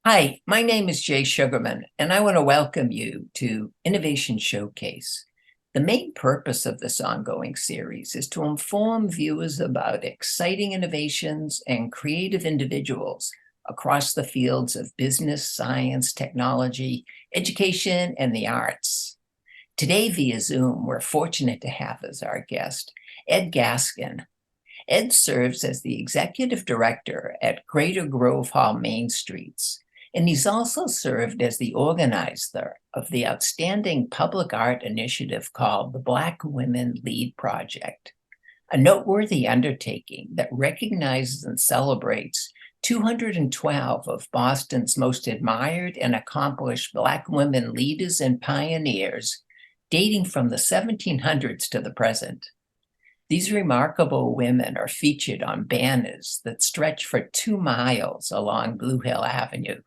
Hi, my name is Jay Sugarman, and I want to welcome you to Innovation Showcase. The main purpose of this ongoing series is to inform viewers about exciting innovations and creative individuals across the fields of business, science, technology, education, and the arts. Today, via Zoom, we're fortunate to have as our guest Ed Gaskin. Ed serves as the executive director at Greater Grove Hall Main Streets, and he's also served as the organizer of the outstanding public art initiative called the Black Women Lead Project, a noteworthy undertaking that recognizes and celebrates 212 of Boston's most admired and accomplished Black women leaders and pioneers, dating from the 1700s to the present. These remarkable women are featured on banners that stretch for 2 miles along Blue Hill Avenue.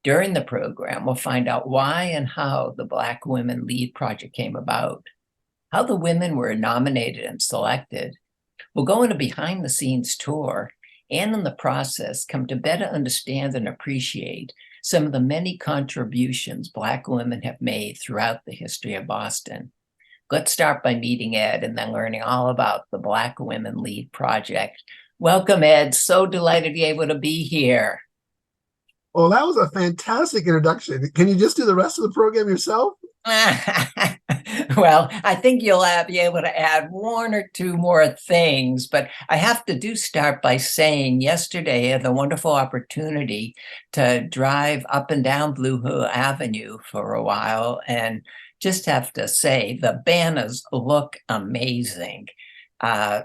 During the program, we'll find out why and how the Black Women Lead Project came about, how the women were nominated and selected. We'll go on a behind-the-scenes tour and in the process come to better understand and appreciate some of the many contributions Black women have made throughout the history of Boston. Let's start by meeting Ed and then learning all about the Black Women Lead Project. Welcome, Ed. So delighted to be able to be here. Well, that was a fantastic introduction. Can you just do the rest of the program yourself? Well, I think you'll be able to add one or two more things, but I have to start by saying yesterday I had the wonderful opportunity to drive up and down Blue Hill Avenue for a while, and just have to say the banners look amazing.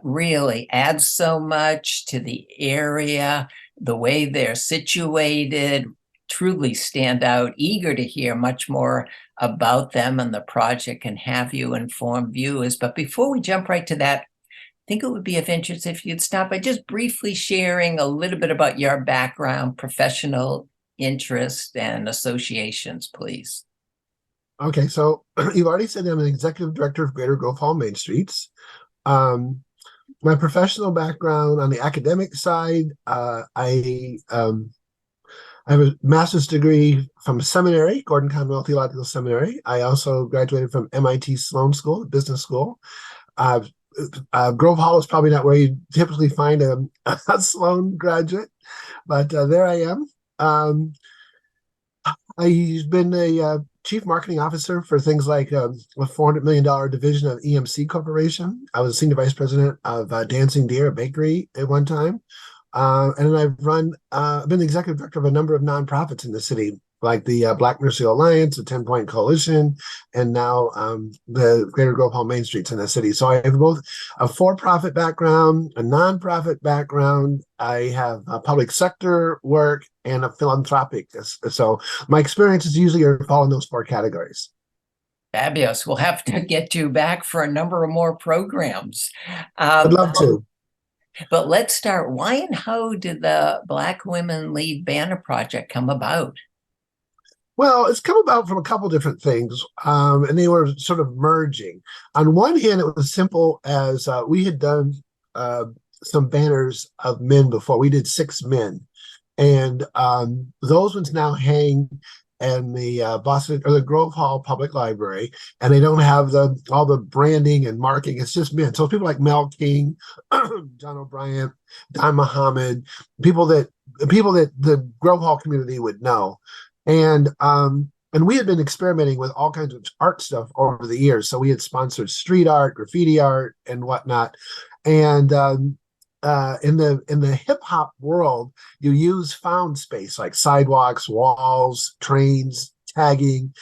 Really adds so much to the area, the way they're situated, truly stand out. Eager to hear much more about them and the project and have you inform viewers. But before we jump right to that, I think it would be of interest if you'd start by just briefly sharing a little bit about your background, professional interest, and associations, please. Okay, so you've already said I'm an executive director of Greater Grove Hall Main Streets. Um, my professional background on the academic side, I have a master's degree from seminary, Gordon Conwell Theological Seminary. I also graduated from MIT Sloan School, business school. Uh, Grove Hall is probably not where you typically find a Sloan graduate, but there I am. I've been a chief marketing officer for things like a $400 million division of EMC Corporation. I was a senior vice president of Dancing Deer, a bakery at one time. And then I've been the executive director of a number of nonprofits in the city, like the Black Nursery Alliance, the 10 Point Coalition, and now the Greater Grove Hall Main Streets in the city. So I have both a for-profit background, a nonprofit background. I have a public sector work and a philanthropic. So my experiences usually fall in those four categories. Fabulous. We'll have to get you back for a number of more programs. I'd Um, love to. but let's start. Why and how did the Black Women Lead Banner Project come about? Well, it's come about from a couple different things, and they were sort of merging. On one hand, it was simple as we had done uh, some banners of men before. We did 6 men, and those ones now hang in the Boston or the Grove Hall Public Library, and they don't have the all the branding and marking. It's just men. So people like Mel King, John O'Brien, Don Muhammad, people that people that the Grove Hall community would know, and we had been experimenting with all kinds of art stuff over the years. So we had sponsored street art, graffiti art, and whatnot. And in the hip hop world, you use found space like sidewalks, walls, trains, tagging,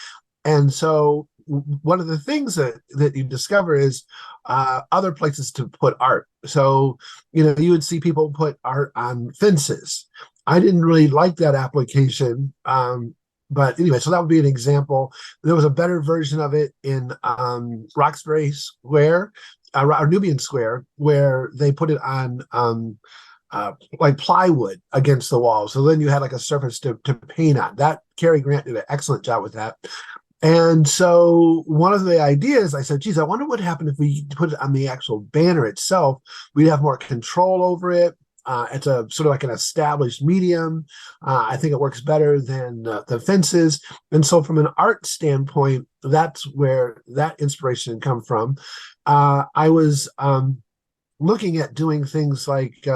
and so one of the things that you discover is other places to put art. So you would see people put art on fences. I didn't really like that application. But anyway, so that would be an example. There was a better version of it in Roxbury Square, or Nubian Square, where they put it on like plywood against the wall. So then you had like a surface to paint on. That Cary Grant did an excellent job with that. And so one of the ideas, I said, geez, I wonder what happened if we put it on the actual banner itself. We'd have more control over it. It's a sort of like an established medium. I think it works better than the fences. And so from an art standpoint, that's where that inspiration come from. I was looking at doing things like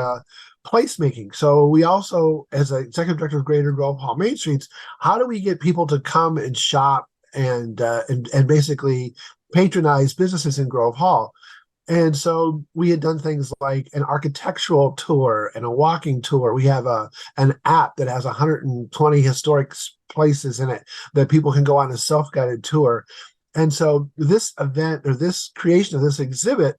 placemaking. So we also, as an executive director of Greater Grove Hall Main Streets, how do we get people to come and shop and basically patronize businesses in Grove Hall? And so we had done things like an architectural tour and a walking tour. We have an app that has 120 historic places in it that people can go on a self-guided tour. And so this event, or this creation of this exhibit,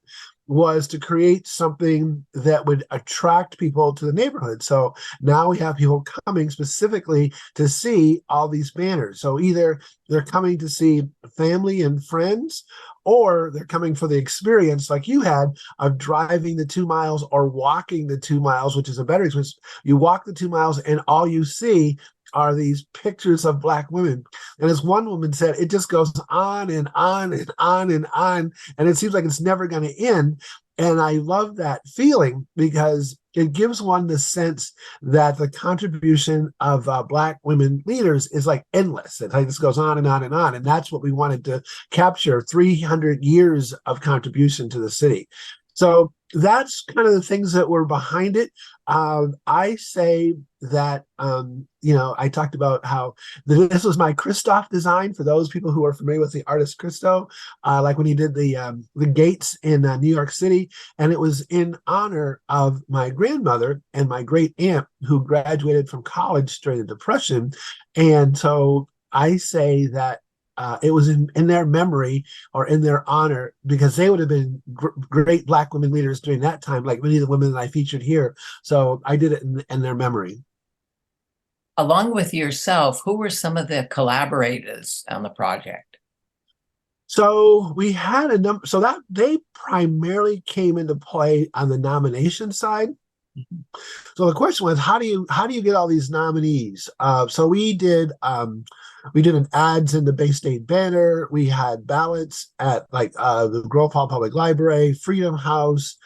was to create something that would attract people to the neighborhood. So now we have people coming specifically to see all these banners. So either they're coming to see family and friends, or they're coming for the experience like you had of driving the 2 miles or walking the 2 miles, which is a better experience. You walk the 2 miles and all you see are these pictures of Black women. And as one woman said, it just goes on and on and on and on. And it seems like it's never going to end. And I love that feeling because it gives one the sense that the contribution of Black women leaders is like endless. It just goes on and on and on. And that's what we wanted to capture, 300 years of contribution to the city. So that's kind of the things that were behind it. I say that, I talked about how this was my Christoph design for those people who are familiar with the artist Christo, like when he did the gates in New York City. And it was in honor of my grandmother and my great aunt who graduated from college during the Depression. And so I say that it was in their memory or in their honor, because they would have been great Black women leaders during that time, like many of the women that I featured here. So I did it in their memory. Along with yourself, who were some of the collaborators on the project? So we had a number, so that they primarily came into play on the nomination side. So the question was, how do you get all these nominees? So we did an ads in the Bay State Banner. We had ballots at like the Grove Hall Public Library, Freedom House.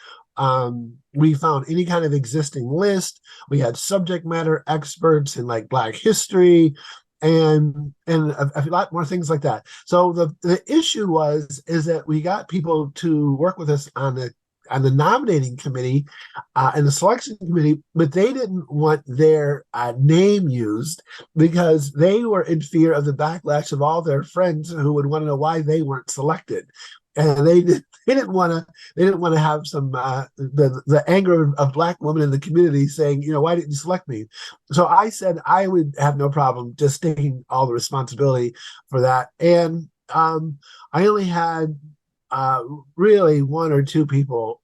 We found any kind of existing list. We had subject matter experts in like Black history and a lot more things like that. So the issue is that we got people to work with us on the nominating committee and the selection committee, but they didn't want their name used because they were in fear of the backlash of all their friends who would want to know why they weren't selected. And they didn't want to have some the anger of Black women in the community saying, why didn't you select me? So I said I would have no problem just taking all the responsibility for that. And I only had really one or two people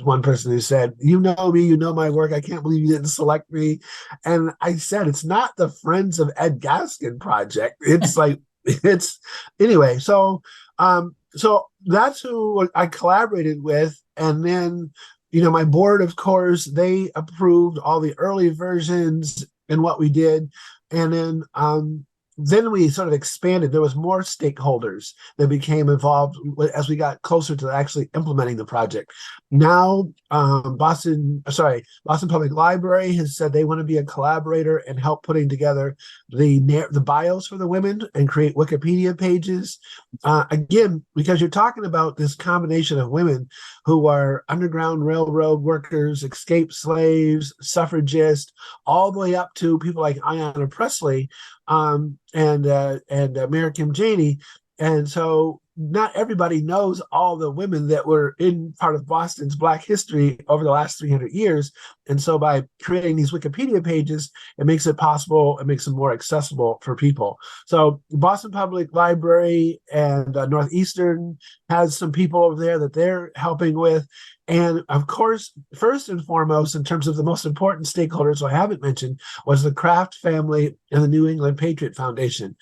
one person who said, you know me, you know my work, I can't believe you didn't select me. And I said, it's not the Friends of Ed Gaskin project. It's like, it's anyway. So that's who I collaborated with. And then, my board, of course, they approved all the early versions and what we did. And then we sort of expanded. There was more stakeholders that became involved as we got closer to actually implementing the project. Now, Boston Public Library has said they want to be a collaborator and help putting together the bios for the women and create Wikipedia pages. Again, because you're talking about this combination of women who are Underground Railroad workers, escaped slaves, suffragists, all the way up to people like Ayanna Pressley, and Mary Kim Janey. And so not everybody knows all the women that were in part of Boston's Black history over the last 300 years. And so by creating these Wikipedia pages, it makes it possible, it makes them more accessible for people. So Boston Public Library and Northeastern has some people over there that they're helping with. And of course, first and foremost, in terms of the most important stakeholders I haven't mentioned, was the Kraft family and the New England Patriot Foundation.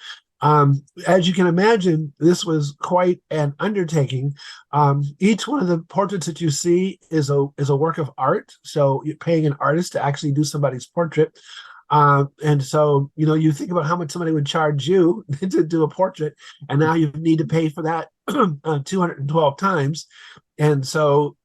As you can imagine, this was quite an undertaking. Each one of the portraits that you see is a work of art. So you're paying an artist to actually do somebody's portrait. And so, you think about how much somebody would charge you to do a portrait, and now you need to pay for that 212 times. And so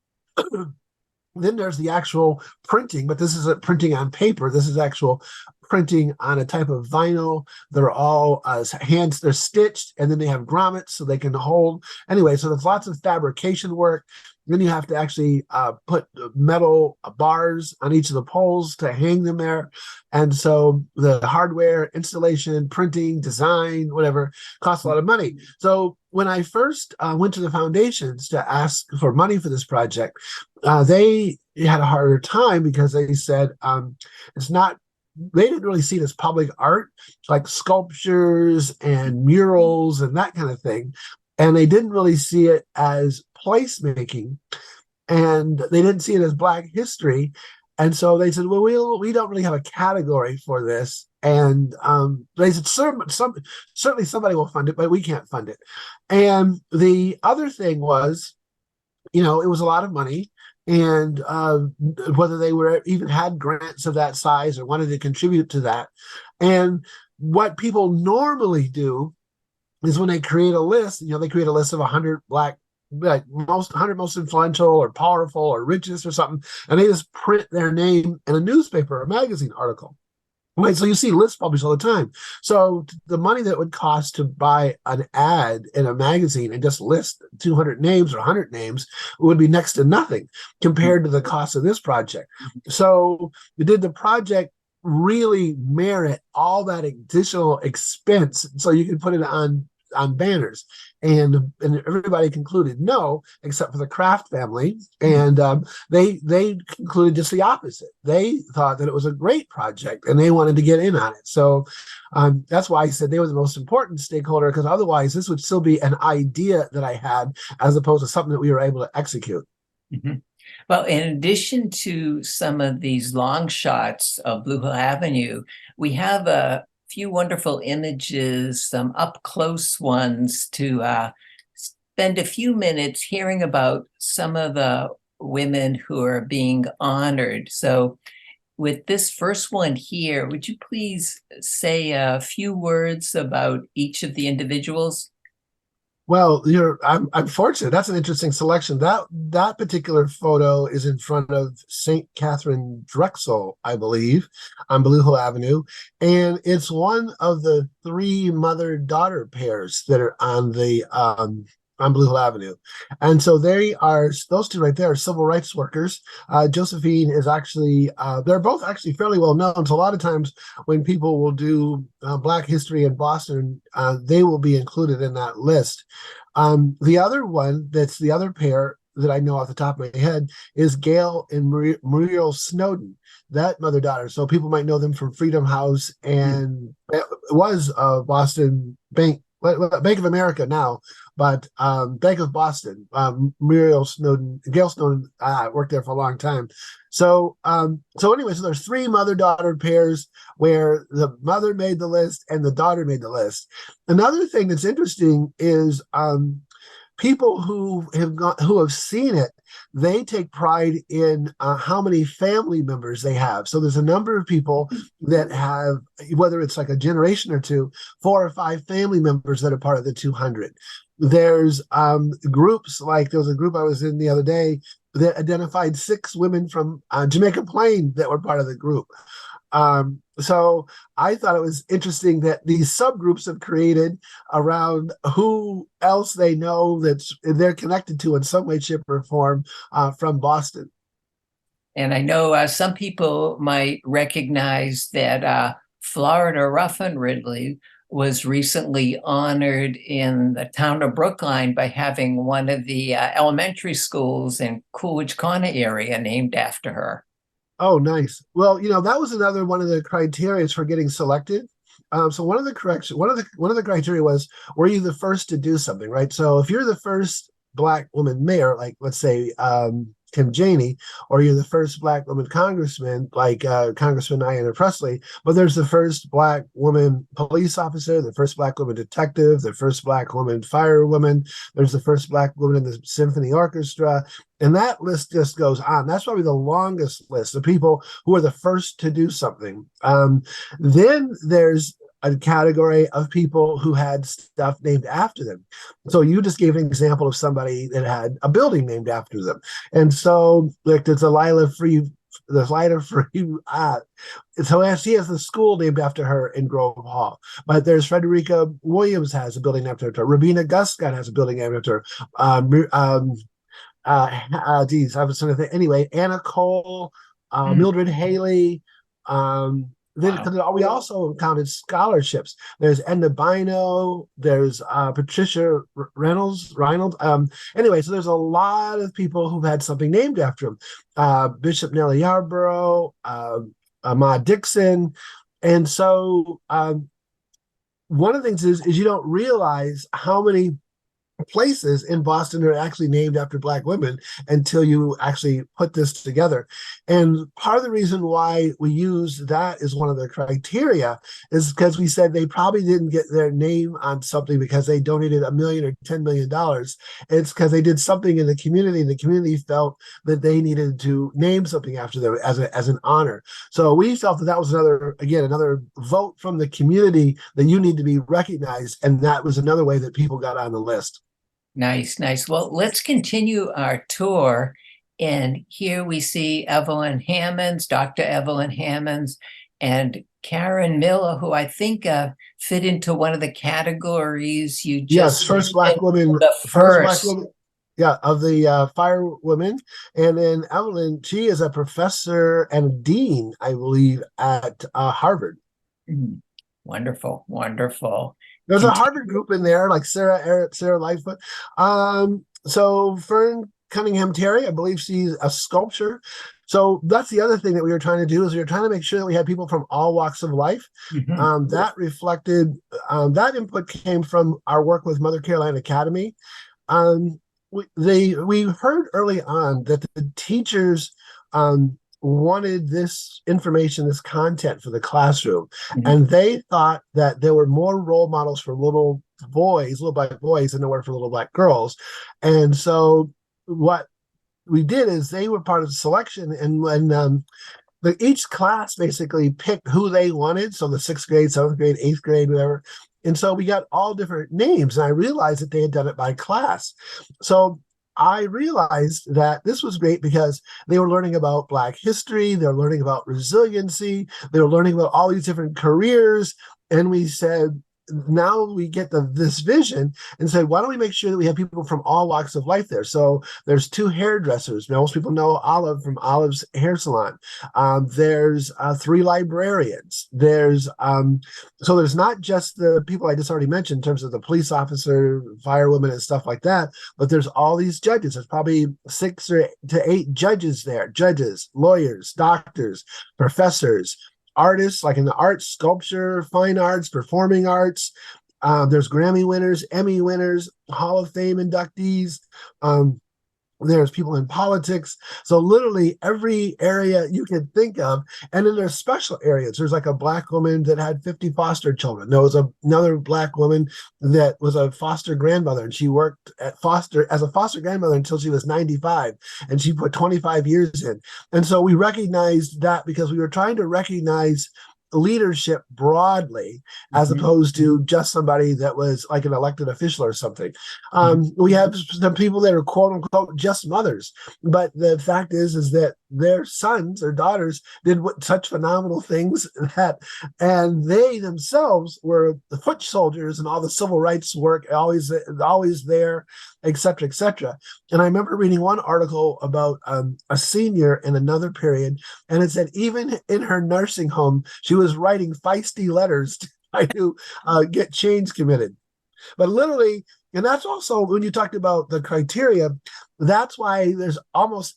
Then there's the actual printing, but this isn't printing on paper. This is actual printing on a type of vinyl. They're all hands, they're stitched, and then they have grommets so they can hold. Anyway, so there's lots of fabrication work. Then you have to actually put metal bars on each of the poles to hang them there. And so the hardware, installation, printing, design, whatever, costs a lot of money. So when I first went to the foundations to ask for money for this project, they had a harder time because they said it's not, they didn't really see it as public art, like sculptures and murals and that kind of thing. And they didn't really see it as placemaking, and they didn't see it as Black history. And so they said, well, we don't really have a category for this. And they said, certainly somebody will fund it, but we can't fund it. And the other thing was, it was a lot of money. And whether they were even had grants of that size or wanted to contribute to that. And what people normally do is when they create a list, they create a list of 100 Black, like 100 most influential or powerful or richest or something, and they just print their name in a newspaper or magazine article. Right, so you see lists published all the time. So the money that would cost to buy an ad in a magazine and just list 200 names or 100 names would be next to nothing compared to the cost of this project. So did the project really merit all that additional expense so you can put it on banners? And everybody concluded no, except for the Kraft family. And they concluded just the opposite. They thought that it was a great project and they wanted to get in on it. So that's why I said they were the most important stakeholder, because otherwise this would still be an idea that I had as opposed to something that we were able to execute. Mm-hmm. Well, in addition to some of these long shots of Blue Hill Avenue, we have a few wonderful images, some up close ones, to spend a few minutes hearing about some of the women who are being honored. So with this first one here, would you please say a few words about each of the individuals? Well, I'm fortunate. That's an interesting selection. That particular photo is in front of St. Catherine Drexel, I believe, on Blue Hill Avenue, and it's one of the three mother-daughter pairs that are on the on Blue Hill Avenue. And so those two right there are civil rights workers. Josephine is actually, they're both actually fairly well known. So a lot of times when people will do Black history in Boston, they will be included in that list. The other one, that's the other pair that I know off the top of my head, is Gail and Muriel Snowden, that mother-daughter. So people might know them from Freedom House, and it was Boston Bank of America now, but Bank of Boston. Gail Snowden worked there for a long time. So anyway, so there's three mother-daughter pairs where the mother made the list and the daughter made the list. Another thing that's interesting is people who have seen it, they take pride in how many family members they have. So there's a number of people that have, whether it's like a generation or two, 4 or 5 family members that are part of the 200. There's groups, like there was a group I was in the other day that identified 6 women from Jamaica Plain that were part of the group. So I thought it was interesting that these subgroups have created around who else they know that they're connected to in some way, shape, or form from Boston. And I know some people might recognize that Florida Ruffin Ridley was recently honored in the town of Brookline by having one of the elementary schools in Coolidge Corner area named after her. Oh, nice. Well, that was another one of the criteria for getting selected. So one of the criteria was, were you the first to do something, right? So if you're the first Black woman mayor, like let's say Tim Janey, or you're the first Black woman congressman, like Congressman Ayanna Pressley, but there's the first Black woman police officer, the first Black woman detective, the first Black woman firewoman, there's the first Black woman in the symphony orchestra, and that list just goes on. That's probably the longest list of people who are the first to do something. Then there's a category of people who had stuff named after them. So you just gave an example of somebody that had a building named after them. And so like there's Lila Free so she has the school named after her in Grove Hall. But there's Frederica Williams has a building named after her. Rabina Guscott has a building named after her. Geez, I was trying to think. Anyway, Anna Cole, Mm, Mildred Haley. Then wow. we also counted scholarships. There's Edna Bino. There's Patricia Reynolds. Anyway, so there's a lot of people who've had something named after them. Bishop Nellie Yarborough, Ma Dixon, and so one of the things is you don't realize how many places in Boston are actually named after Black women until you actually put this together. And part of the reason why we use that as one of the criteria is because we said they probably didn't get their name on something because they donated $1 million or $10 million. It's because they did something in the community, and the community felt that they needed to name something after them as an honor. So we felt that that was another vote from the community that you need to be recognized. And that was another way that people got on the list. Nice, nice. Well, let's continue our tour. And here we see Evelyn Hammonds, Dr. Evelyn Hammonds, and Karen Miller, who I think fit into one of the categories you Yes, just mentioned, the first Black first. woman, yeah, of the fire women. And then Evelyn, she is a professor and dean, I believe, at Harvard. Mm, wonderful, wonderful. There's a Continue. Harvard group in there, like Sarah Lightfoot. So Fern Cunningham Terry, I believe she's a sculptor. So that's the other thing that we were trying to do is we were trying to make sure that we had people from all walks of life. Mhm. That reflected that input came from our work with Mother Caroline Academy. Um, we heard early on that the teachers wanted this information, this content for the classroom, Mhm. and they thought that there were more role models for little black boys, than there were for little black girls. And so what we did is they were part of the selection, and when each class basically picked who they wanted. So the sixth grade, seventh grade, eighth grade, whatever. And so we got all different names. And I realized that they had done it by class. So I realized that this was great because they were learning about Black history, they're learning about resiliency, they were learning about all these different careers. And we said, now we get this vision and said, why don't we make sure that we have people from all walks of life there? So there's two hairdressers. Most people know Olive from Olive's Hair Salon. There's three librarians. So there's not just the people I just already mentioned in terms of the police officer, firewomen, and stuff like that, but there's all these judges. There's probably 6 to 8 judges there, judges, lawyers, doctors, professors, artists, like in the arts, sculpture, fine arts, performing arts. There's Grammy winners, Emmy winners, Hall of Fame inductees. There's people in politics. So literally every area you can think of. And then there's special areas. There's like a Black woman that had 50 foster children. There was another Black woman that was a foster grandmother, and she worked as a foster grandmother until she was 95, and she put 25 years in. And so we recognized that because we were trying to recognize leadership broadly as Mhm. opposed to just somebody that was like an elected official or something. Mhm. We have some people that are quote unquote just mothers, but the fact is that their sons or daughters did such phenomenal things and they themselves were the foot soldiers and all the civil rights work, always there, etc., etc. And I remember reading one article about a senior in another period, and it said even in her nursing home, she was writing feisty letters to try to get change committed. But literally, and that's also when you talked about the criteria, that's why there's almost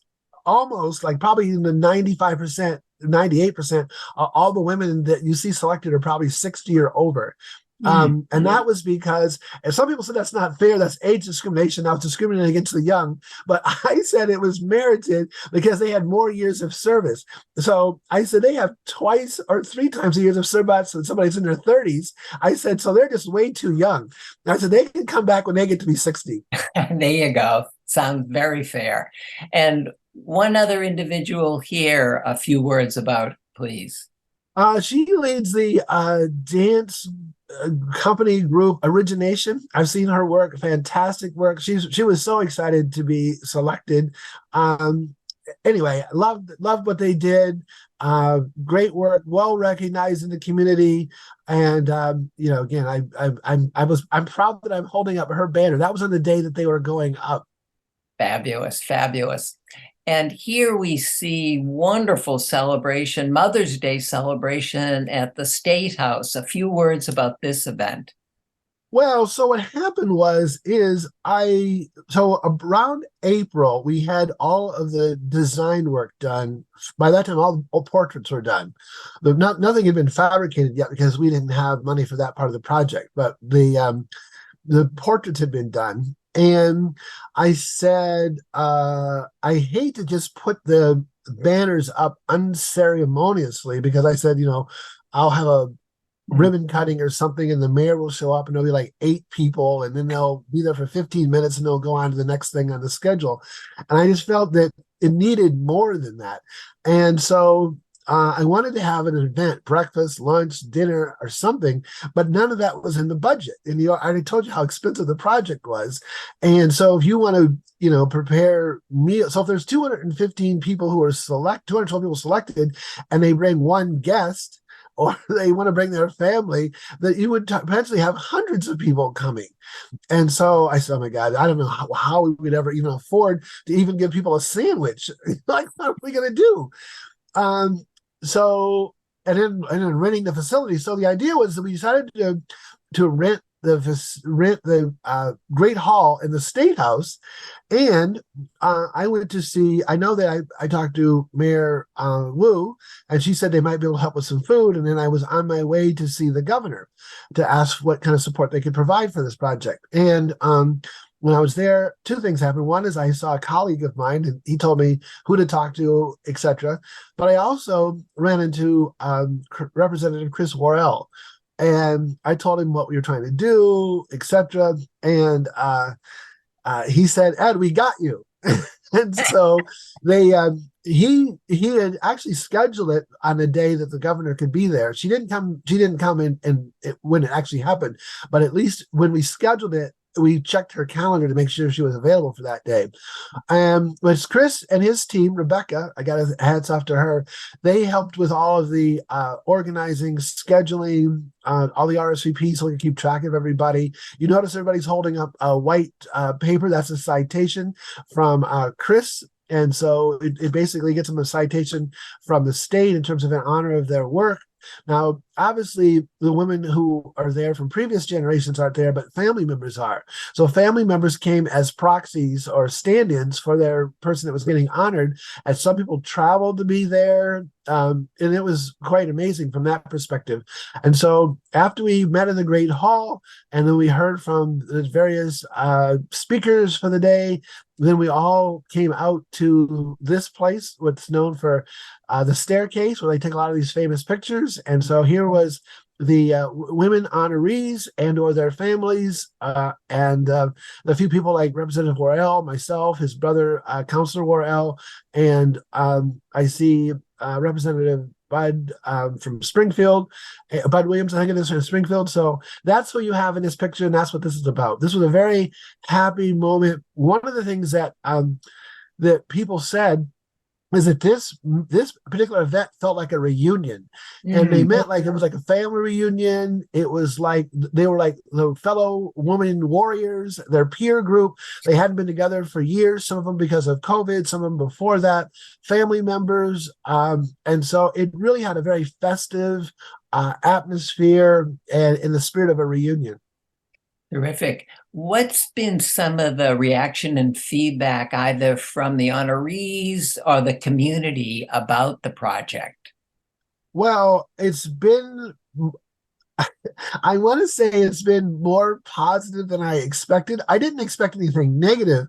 like probably in the 95%, 98%, all the women that you see selected are probably 60 or over. Mm. And that was because, and some people said that's not fair, that's age discrimination, now it's discriminating against the young. But I said it was merited because they had more years of service. So I said they have twice or three times the years of service than somebody's in their 30s. I said, so they're just way too young. I said they can come back when they get to be 60. There you go. Sounds very fair. And one other individual here, a few words about, please. She leads the dance company group Origination. I've seen her work, fantastic work. She was so excited to be selected. Um, anyway, loved what they did. Great work, well recognized in the community. And again, I'm proud that I'm holding up her banner. That was on the day that they were going up. Fabulous, fabulous. And here we see wonderful celebration, Mother's Day celebration at the State House. A few words about this event. Well, so what happened was is I so around April we had all of the design work done. By that time, all portraits were done. Nothing had been fabricated yet because we didn't have money for that part of the project. But the portraits had been done, and I said, I hate to just put the banners up unceremoniously because I said, I'll have a Hmm. ribbon cutting or something, and the mayor will show up, and there'll be like 8 people, and then they'll be there for 15 minutes, and they'll go on to the next thing on the schedule. And I just felt that it needed more than that, and so. I wanted to have an event, breakfast, lunch, dinner, or something, but none of that was in the budget. And I already told you how expensive the project was, and so if you want to, prepare meals. So if there's 215 people who are 212 people selected, and they bring one guest, or they want to bring their family, that you would potentially have hundreds of people coming. And so I said, oh my God, I don't know how we would ever even afford to even give people a sandwich. Like, what are we going to do? Um, so, and then renting the facility. So the idea was that we decided to rent the Great Hall in the State House, and I went to see. I know that I talked to Mayor Wu, and she said they might be able to help with some food. And then I was on my way to see the governor to ask what kind of support they could provide for this project. And when I was there, two things happened. One is I saw a colleague of mine, and he told me who to talk to, etc. But I also ran into Representative Chris Worrell, and I told him what we were trying to do, etc. And he said, "Ed, we got you." And so they he had actually scheduled it on a day that the governor could be there. She didn't come in and when it actually happened, but at least when we scheduled it, we checked her calendar to make sure she was available for that day. Which Chris and his team, Rebecca, I got a hats off to her. They helped with all of the organizing, scheduling, all the RSVPs, so we can keep track of everybody. You notice everybody's holding up a white paper. That's a citation from Chris. And so it basically gets them a citation from the state in terms of an honor of their work. Now, obviously, the women who are there from previous generations aren't there, but family members are. So family members came as proxies or stand-ins for their person that was getting honored, and some people traveled to be there. And it was quite amazing from that perspective. And so after we met in the Great Hall, and then we heard from the various speakers for the day, then we all came out to this place, what's known for the staircase, where they take a lot of these famous pictures. And so here was the women honorees and or their families, and a few people like Representative Worrell, myself, his brother, Councilor Worrell, and I see Representative Bud from Springfield, Bud Williams, I think it is, from Springfield. So that's who you have in this picture, and that's what this is about. This was a very happy moment. One of the things that people said is that this particular event felt like a reunion, and they Mhm. meant like it was like a family reunion. It was like they were like the fellow woman warriors, their peer group. They hadn't been together for years, some of them because of COVID, some of them before that, family members. And so it really had a very festive atmosphere and in the spirit of a reunion. Terrific. What's been some of the reaction and feedback either from the honorees or the community about the project? Well, I want to say it's been more positive than I expected. I didn't expect anything negative,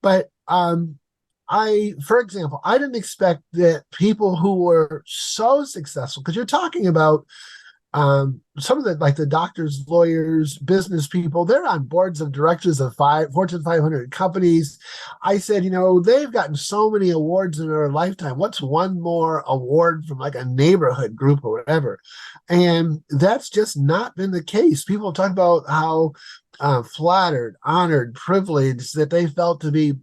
but for example, I didn't expect that people who were so successful, because you're talking about Some of the like the doctors, lawyers, business people, they're on boards of directors of Fortune 500 companies. I said, they've gotten so many awards in their lifetime. What's one more award from like a neighborhood group or whatever? And that's just not been the case. People talk about how flattered, honored, privileged that they felt to be,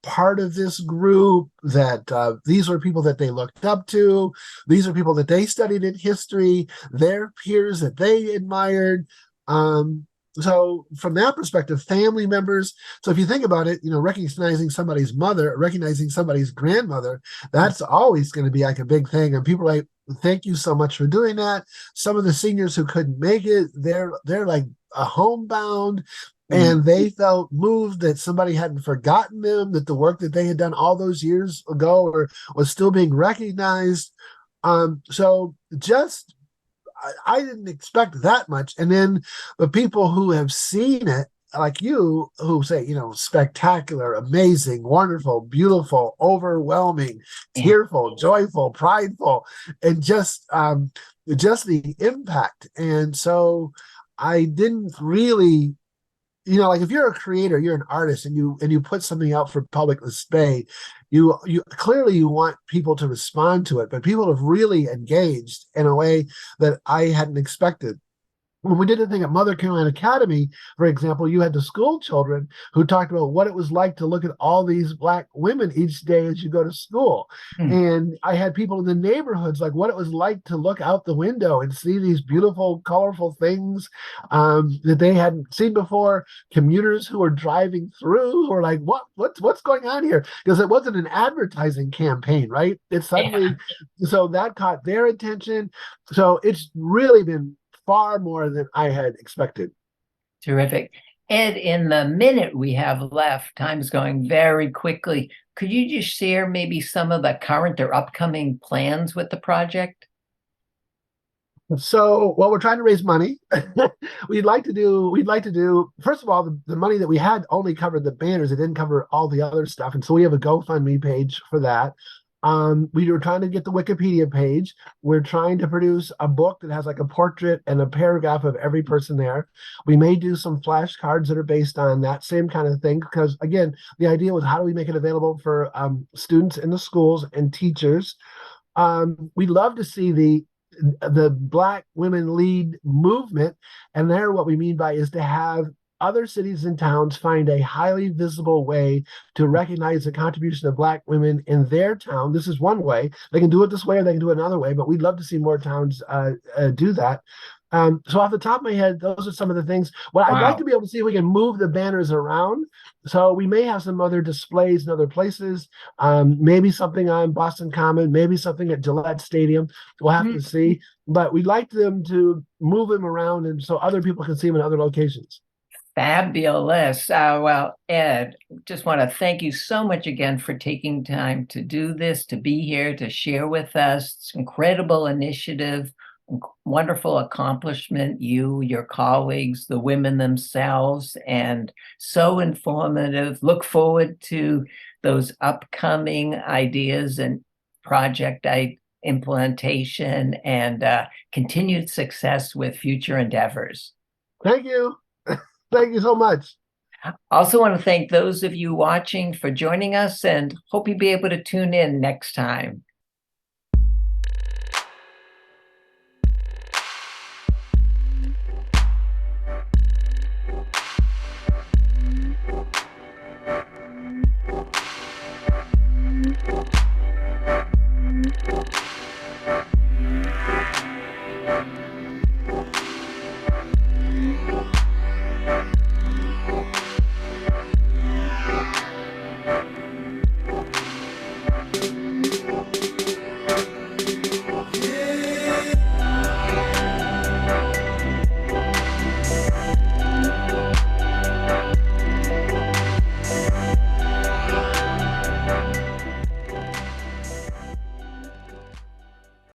part of this group, that these were people that they looked up to. These are people that they studied in history, their peers that they admired. So from that perspective, family members. So if you think about it, recognizing somebody's mother, recognizing somebody's grandmother, that's always going to be like a big thing. And people are like, thank you so much for doing that. Some of the seniors who couldn't make it, they're like homebound, Mm. and they felt moved that somebody hadn't forgotten them, that the work that they had done all those years ago was still being recognized. So just I didn't expect that much. And then the people who have seen it, like you, who say, spectacular, amazing, wonderful, beautiful, overwhelming, Yeah. tearful, joyful, prideful, and just the impact. And so I didn't really, like if you're a creator, you're an artist, and you put something out for public display, you clearly you want people to respond to it, but people have really engaged in a way that I hadn't expected. When we did the thing at Mother Caroline Academy, for example, you had the school children who talked about what it was like to look at all these Black women each day as you go to school. Mm. And I had people in the neighborhoods, like what it was like to look out the window and see these beautiful, colorful things that they hadn't seen before. Commuters who were driving through who were like, what's going on here? Because it wasn't an advertising campaign, right? It Yeah. suddenly, so that caught their attention. So it's really been far more than I had expected. Terrific. Ed, in the minute we have left, time's going very quickly. Could you just share maybe some of the current or upcoming plans with the project? So, well, we're trying to raise money. We'd like to do, first of all, the money that we had only covered the banners. It didn't cover all the other stuff. And so we have a GoFundMe page for that. We were trying to get the Wikipedia page. We're trying to produce a book that has like a portrait and a paragraph of every person there. We may do some flashcards that are based on that same kind of thing. Because again, the idea was how do we make it available for students in the schools and teachers. We'd love to see the Black women lead movement, and there what we mean by is to have other cities and towns find a highly visible way to recognize the contribution of Black women in their town. This is one way. They can do it this way or they can do it another way, but we'd love to see more towns do that. So off the top of my head, those are some of the things. Well, I'd like to Wow. be able to see if we can move the banners around. So we may have some other displays in other places. Maybe something on Boston Common, maybe something at Gillette Stadium. We'll have to Mm. see. But we'd like them to move them around and so other people can see them in other locations. Fabulous. Well, Ed, just want to thank you so much again for taking time to do this, to be here, to share with us. It's an incredible initiative, wonderful accomplishment, you, your colleagues, the women themselves, and so informative. Look forward to those upcoming ideas and project implementation and continued success with future endeavors. Thank you. Thank you so much. Also want to thank those of you watching for joining us and hope you'll be able to tune in next time.